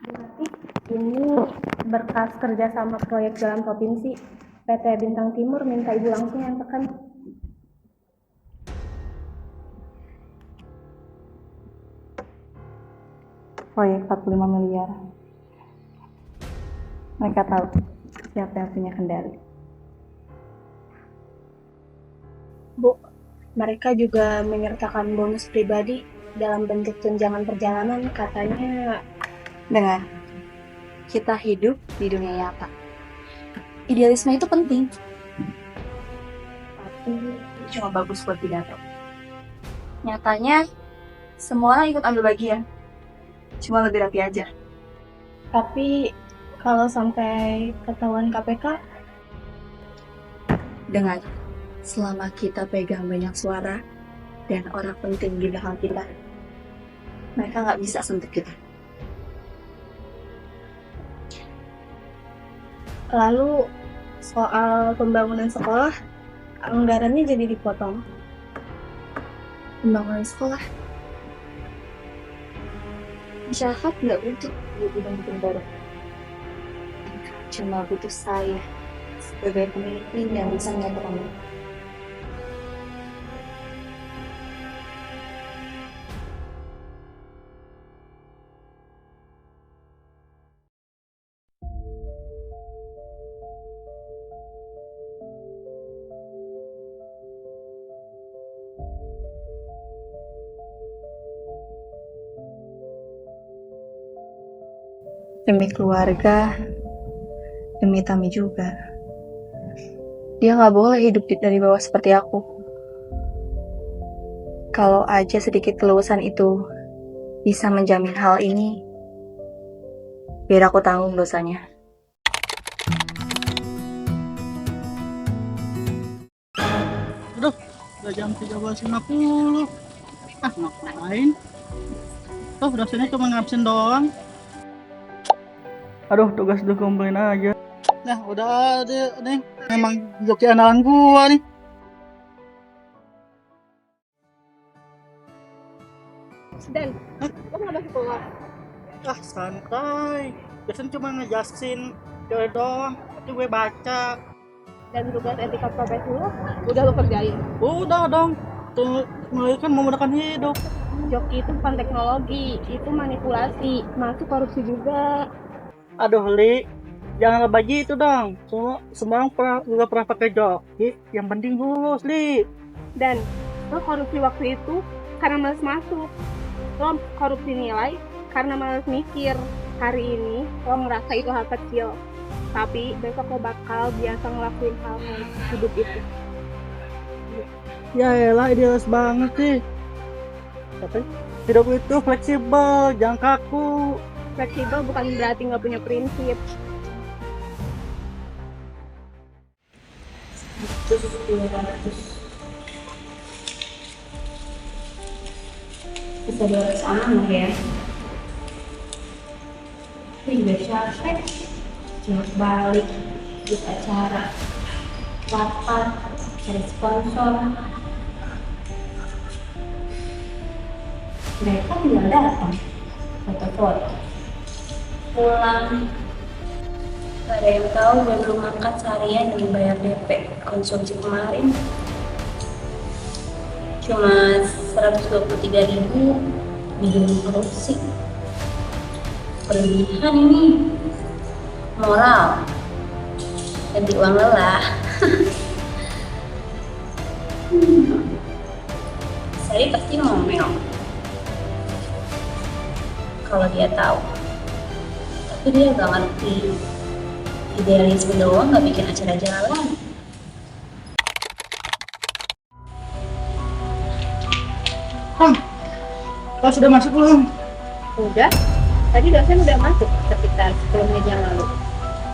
Berarti ini berkas kerjasama proyek jalan provinsi. PT Bintang Timur minta ibu langsung yang tekan. Proyek 45 miliar. Mereka tahu siapa yang punya kendali. Bu, mereka juga menyertakan bonus pribadi dalam bentuk tunjangan perjalanan. Katanya Dengar, kita hidup di dunia nyata. Idealisme itu penting, tapi cuma bagus buat pidato. Nyatanya, semua orang ikut ambil bagian. Cuma lebih rapi aja. tapi kalau sampai ketahuan KPK, Dengar, selama kita pegang banyak suara dan orang penting di belakang kita, mereka nggak bisa sentuh kita. lalu soal pembangunan sekolah, anggarannya jadi dipotong. Pembangunan sekolah, masyarakat nggak butuh gedung-gedung baru. Cuma butuh saya sebagai pemimpin yang bisa menyatukan mereka. Demi keluarga, demi Tami juga. Dia nggak boleh hidup dari bawah seperti aku. Kalau aja sedikit kelulusan itu bisa menjamin hal ini, biar aku tanggung dosanya. Aduh, udah jam 13.50. Ah, ngapain? Tuh, dosennya cuma ngabsen doang. Aduh, tugas dikumpulin aja. Nah, udah ada nih. Memang joki andalan gua nih. Dan, lo nggak masuk keluar? Ah, santai. Dosen cuma ngejelasin teori doang. Tapi gue baca. Dan tugas etika profesi lo udah lo kerjain. Udah dong. Tuh, kan memudahkan hidup. Joki itu bukan teknologi, itu manipulasi, masuk korupsi juga. Aduh, Li. Jangan lebay gitu dong. Semua orang juga pernah pakai joki. Yang penting lulus, Li. Dan lo korupsi waktu itu karena males masuk. Lo korupsi nilai karena males mikir. Hari ini lo ngerasa itu hal kecil, tapi besok lo bakal biasa ngelakuin hal hidup itu. Ya elah, idealis banget sih. Tapi hidup itu fleksibel, jangan kaku. Fleksibel bukan berarti nggak punya prinsip. Bisa 200 ya. Itu juga capek. Cuma balik, ikut acara, rapat, cari sponsor. Mereka tinggal datang, foto-foto, pulang. Gak ada yang tahu gue belum angkat seharian demi bayar DP konsumsi kemarin. Cuma 123.000 minum korupsi. Berlebihan ini. Moral ganti uang lelah. Sari pasti ngomel kalau dia tahu, tapi dia gak ngerti idealisme doang gak bikin acara jalan. Bang, kelas sudah masuk belum? Udah, tadi dosen udah masuk sekitar 10 menit yang lalu.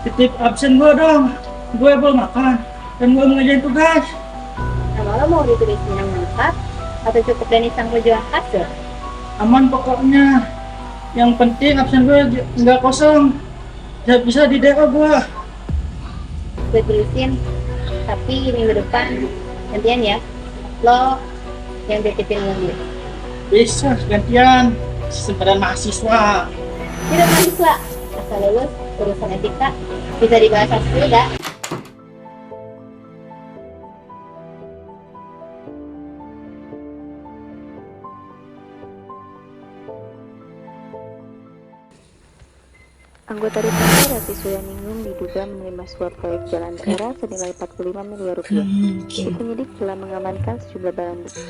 Titip absen gue dong. Gue belum makan dan gue mengerjain tugas. Nama lo mau ditulisnya yang lengkap atau cukup dan iseng pejuang kasur? Aman pokoknya. Yang penting absen gue nggak kosong. Ya bisa di DO gue. Gue tulisin, tapi minggu depan gantian ya, lo yang titipin mobil. Bisa gantian. Sempadan mahasiswa. Tidak mahasiswa, asal lulus urusan etika bisa dibahas juga. Anggota DPR Rati Suyaningrum diduga menerima suap proyek jalan daerah senilai 45 miliar rupiah. Penyidik telah mengamankan sejumlah barang bukti.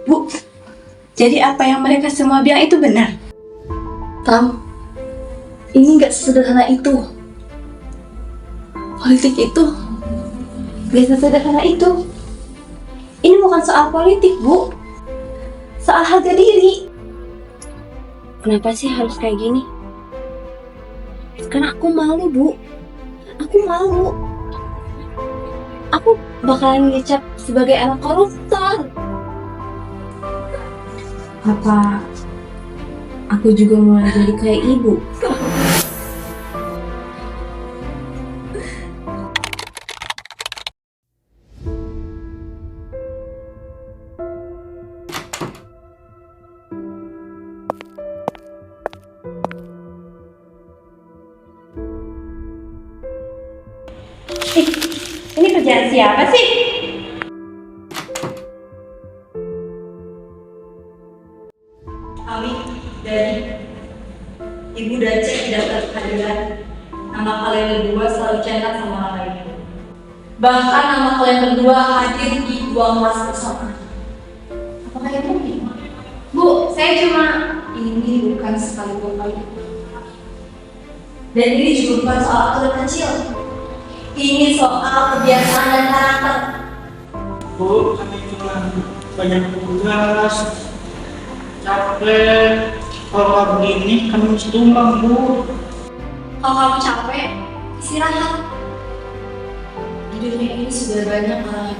Bu, jadi apa yang mereka semua bilang itu benar? Tam, ini nggak sesederhana itu. Politik itu nggak sesederhana itu. Ini bukan soal politik, Bu. Soal harga diri. Kenapa sih harus kayak gini? Karena aku malu, Bu. Aku malu. Aku bakalan dicap sebagai anak koruptor. Apa aku juga mulai jadi kayak ibu? Ini kerjaan siapa sih? Kami dari Ibu dan cek di daftar kehadiran. Nama kalian berdua selalu cetak sama orang lain. Bahkan nama kalian berdua hadir di dua kelas bersama. Apakah itu mungkin? Bu, saya cuma ini bukan sekali dua kali. Dan ini juga bukan soal aturan kecil. Ini soal kebiasaan dan karakter. Bu, kami cuma banyak tugas, capek. Kalau begini kami mesti tumbang, Bu. Kalau kamu capek, istirahat. Di dunia ini sudah banyak orang yang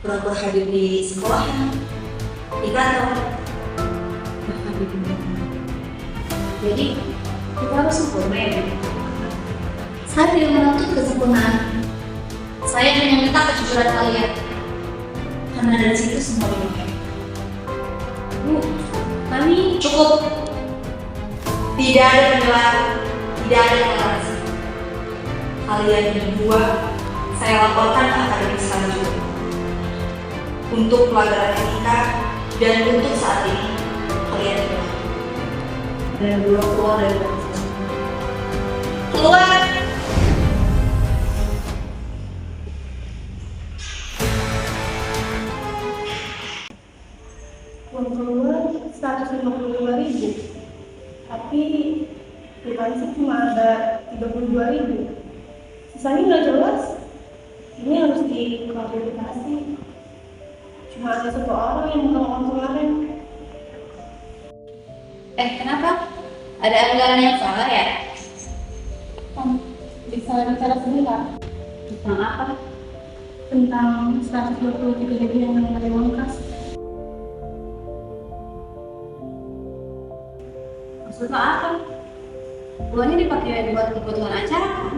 pura-pura hadir di sekolah, di kantor, bahkan di dunia. Jadi kita harus sempurna ya. Saya tidak menuntut kesempurnaan. Saya hanya minta kejujuran kalian, karena dari situ semua dimulai. Bu, kami cukup. Tidak ada penilaian, tidak ada toleransi. Kalian berdua saya laporkan ke akademi selanjutnya untuk pelanggaran etika dan untuk saat ini kalian berdua keluar dari ruangan. Keluar. Uang keluar 152.000, tapi di sih cuma ada 32.000. Sisanya nggak jelas. Ini harus diklarifikasi. Cuma ada satu orang yang bukan uang kemarin. Kenapa? Ada anggaran yang salah ya? Bisa bicara sebentar Tentang apa? tentang 123.000 yang nggak ada uang kas. Maksudnya apa? Uangnya dipakai buat kebutuhan acara kan?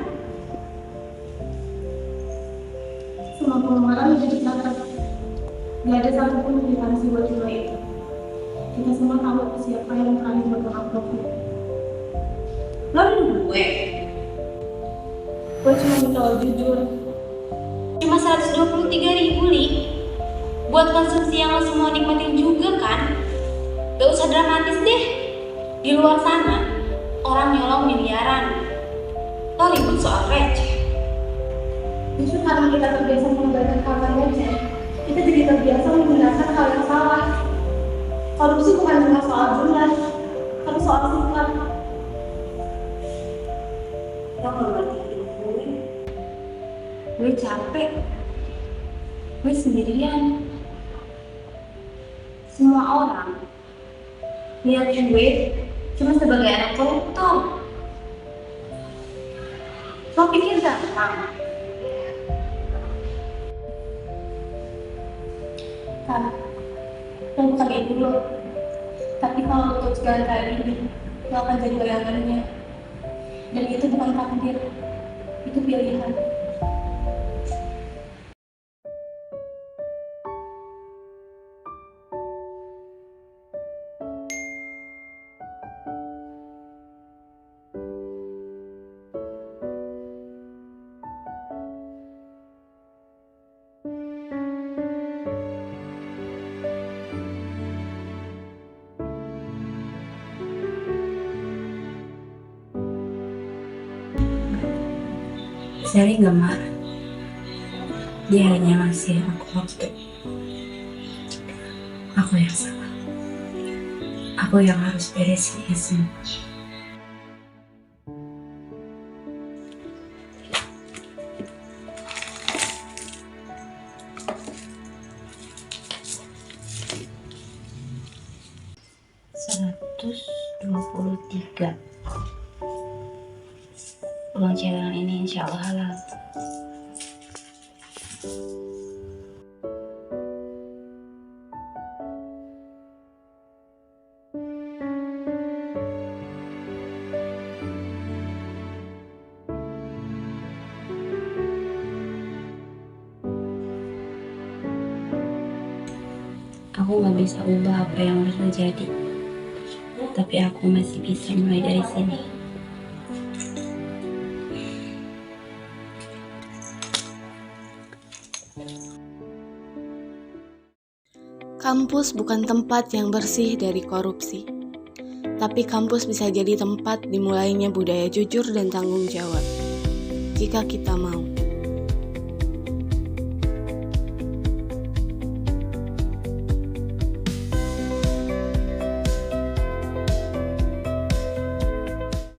Semua pengeluaran udah dicatat. Nggak ada satupun yang dikasih buat jumlah itu. Kita semua tahu siapa yang terakhir megang amplopnya. Lo nuduh gue? Gue cuma minta lo jujur. Cuma 123.000 Li. Buat konsumsi yang lo semua nikmatin juga kan? Gak usah dramatis deh. Di luar sana, orang nyolong miliaran. Lo ribut soal receh. Justru karena kita terbiasa menggunakan hal receh, kita jadi terbiasa menggunakan hal yang salah. Korupsi bukan cuma soal jumlah, tapi soal sikap. Lo gak ngerti gue. Gue capek. Gue sendirian. Semua orang lihat gue cuma sebagai anak koruptor. Lo pikir gampang? Kan, lo bukan ibu lo. Tapi kalau lo terus jalan kayak gini, lo akan jadi bayangannya. Dan itu bukan takdir, itu pilihan. Sari nggak marah. Dia hanya ngasih aku waktu. Aku yang salah. Aku yang harus beresin ini semua. $123. Uang cadangan ini insya Allah halal. Aku gak bisa ubah apa yang udah terjadi, tapi aku masih bisa mulai dari sini. Kampus bukan tempat yang bersih dari korupsi, tapi kampus bisa jadi tempat dimulainya budaya jujur dan tanggung jawab, jika kita mau.